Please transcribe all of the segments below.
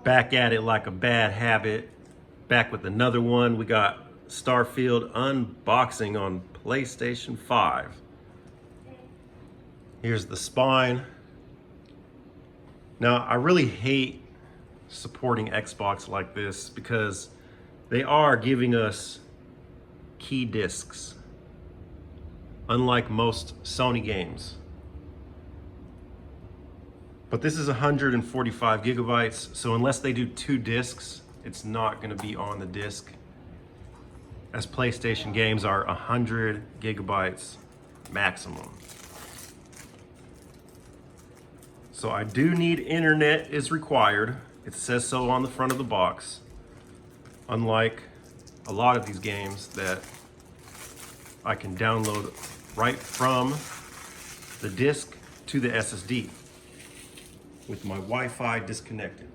Back at it like a bad habit. Back with another one. We got Starfield unboxing on PlayStation 5. Here's the spine. Now, I really hate supporting Xbox like this because they are giving us key discs, unlike most Sony games. But this is 145 gigabytes, so unless they do 2 discs, it's not going to be on the disc, as PlayStation games are 100 gigabytes maximum. So I do need internet is required. It says so on the front of the box, unlike a lot of these games that I can download right from the disc to the SSD with my Wi-Fi disconnected.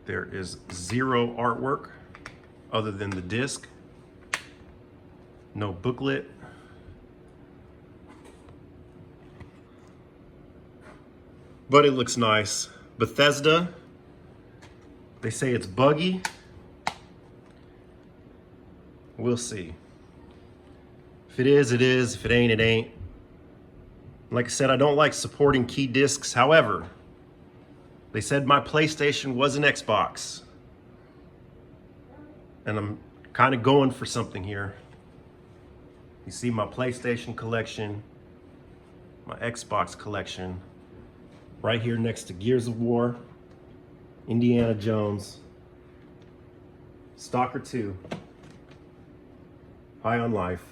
There is zero artwork other than the disc. No booklet. But it looks nice. Bethesda, they say it's buggy. We'll see. If it is, it is. If it ain't, it ain't. Like I said, I don't like supporting key discs. However, they said my PlayStation was an Xbox. And I'm kind of going for something here. You see my PlayStation collection, my Xbox collection, right here next to Gears of War, Indiana Jones, Stalker 2, High on Life.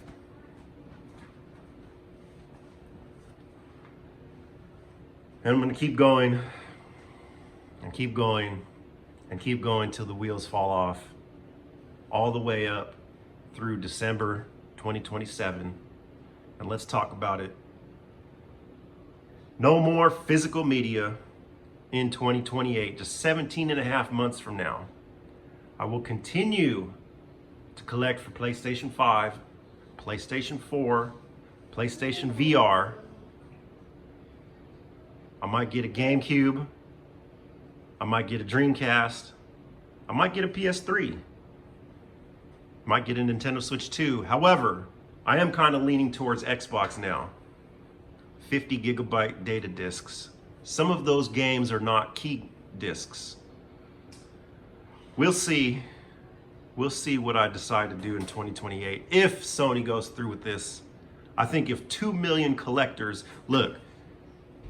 And I'm gonna keep going and keep going and keep going till the wheels fall off, all the way up through December 2027. And let's talk about it. No more physical media in 2028, just 17 and a half months from now. I will continue to collect for PlayStation 5, PlayStation 4, PlayStation VR. I might get a GameCube. I might get a Dreamcast. I might get a PS3. Might get a Nintendo Switch 2. However, I am kind of leaning towards Xbox now. 50 gigabyte data discs. Some of those games are not key discs. We'll see. We'll see what I decide to do in 2028 if Sony goes through with this. I think if 2 million collectors, look,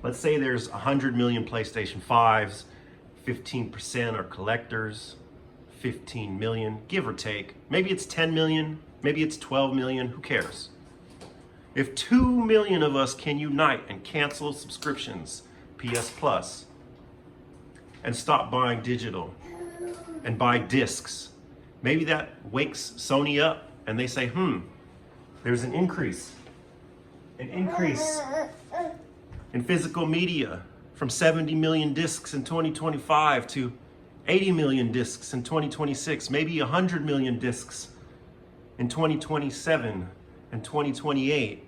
let's say there's 100 million PlayStation 5s, 15% are collectors, 15 million, give or take. Maybe it's 10 million, maybe it's 12 million, who cares? If 2 million of us can unite and cancel subscriptions, PS Plus, and stop buying digital and buy discs, maybe that wakes Sony up and they say, there's an increase in physical media from 70 million discs in 2025 to 80 million discs in 2026, maybe 100 million discs in 2027 and 2028.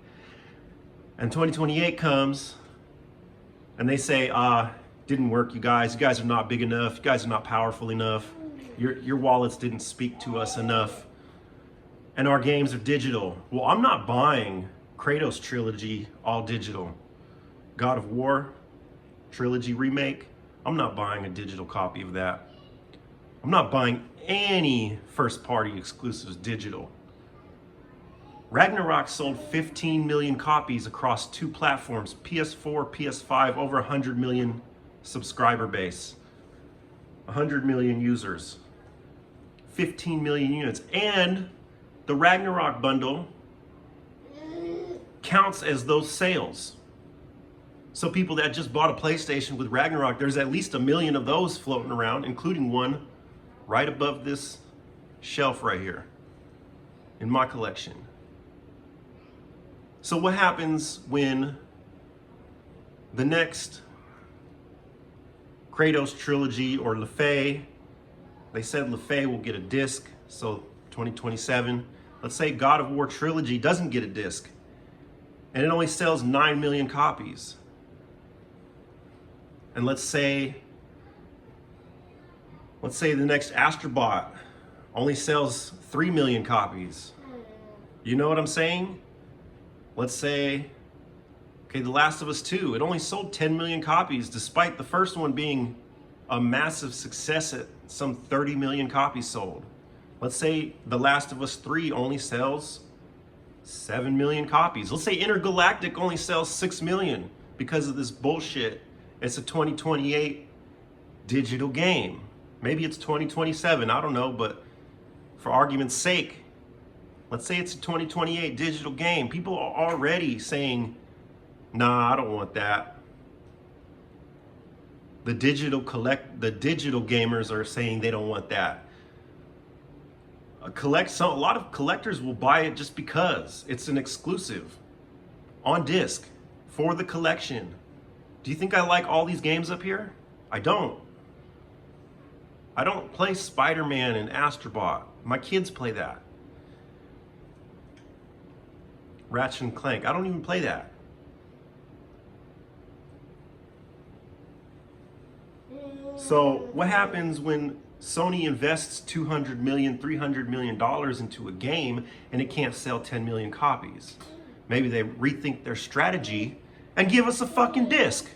And 2028 comes and they say, didn't work, you guys are not big enough, you guys are not powerful enough, your wallets didn't speak to us enough, and our games are digital. Well, I'm not buying Kratos trilogy all digital. God of War trilogy remake, I'm not buying a digital copy of that. I'm not buying any first party exclusives digital. Ragnarok sold 15 million copies across 2 platforms, PS4, PS5, over 100 million subscriber base, 100 million users, 15 million units. And the Ragnarok bundle counts as those sales. So people that just bought a PlayStation with Ragnarok, there's at least 1 million of those floating around, including one right above this shelf right here in my collection. So what happens when the next Kratos trilogy or LaFay, they said LaFay will get a disc, so 2027. Let's say God of War trilogy doesn't get a disc. and it only sells 9 million copies. And let's say the next Astrobot only sells 3 million copies. You know what I'm saying? Let's say, okay, The Last of Us 2, it only sold 10 million copies despite the first one being a massive success at some 30 million copies sold. Let's say The Last of Us 3 only sells 7 million copies. Let's say Intergalactic only sells 6 million because of this bullshit. It's a 2028 digital game. Maybe it's 2027, I don't know, but for argument's sake, let's say it's a 2028 digital game. People are already saying, nah, I don't want that. The digital gamers are saying they don't want that. A lot of collectors will buy it just because it's an exclusive on disc for the collection. Do you think I like all these games up here? I don't. I don't play Spider-Man and Astrobot. My kids play that. Ratchet and Clank. I don't even play that. So what happens when Sony invests $200 million, $300 million into a game and it can't sell 10 million copies? Maybe they rethink their strategy and give us a fucking disc.